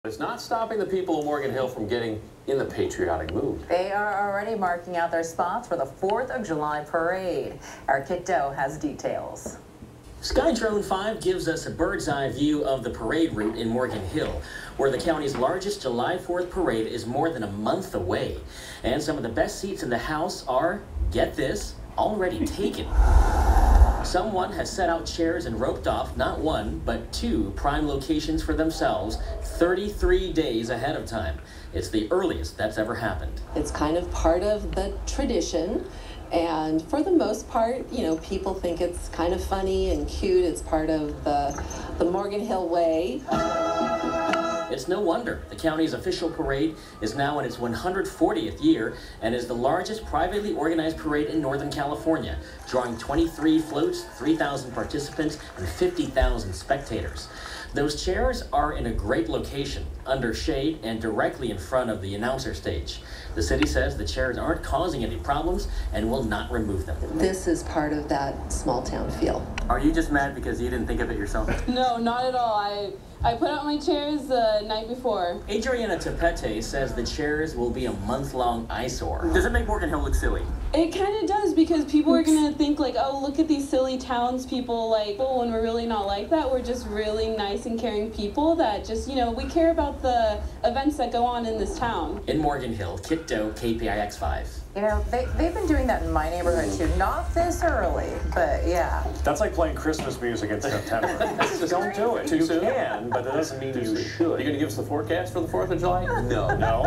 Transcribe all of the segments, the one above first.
It's not stopping the people of Morgan Hill from getting in the patriotic mood. They are already marking out their spots for the 4th of July parade. Our Kit Doe has details. SkyDrone 5 gives us a bird's eye view of the parade route in Morgan Hill, where the county's largest July 4th parade is more than a month away. And some of the best seats in the house are, get this, already taken. Someone has set out chairs and roped off not one, but 2 prime locations for themselves 33 days ahead of time. It's the earliest that's ever happened. It's kind of part of the tradition, and for the most part, you know, people think it's kind of funny and cute. It's part of the Morgan Hill way. It's no wonder the county's official parade is now in its 140th year and is the largest privately organized parade in Northern California, drawing 23 floats, 3,000 participants, and 50,000 spectators. Those chairs are in a great location, under shade and directly in front of the announcer stage. The city says the chairs aren't causing any problems and will not remove them. This is part of that small town feel. Are you just mad because you didn't think of it yourself? No, not at all. I put out my chairs the night before. Adriana Tepete says the chairs will be a month-long eyesore. Does it make Morgan Hill look silly? It kind of does, because people are going to think like, oh, look at these silly townspeople, like, well, when we're really not like that. We're just really nice and caring people that just, you know, we care about the events that go on in this town. In Morgan Hill, Kit Doe, KPIX 5. You know, they've been doing that in my neighborhood too. Not this early, but yeah. That's like playing Christmas music in September. Don't do it. Too You soon? can, but that doesn't mean you should. Are you going to give us the forecast for the 4th of July? No. No.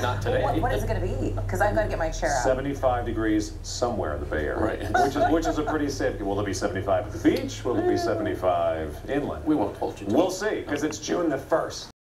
Not today. What is it going to be? Because I've got to get my chair out. 75 degrees somewhere in the Bay Area. Right. Which is a pretty safe. Will it be 75 at the beach? Will it be 75 inland? We won't hold you to it. We'll see, because it's June the 1st.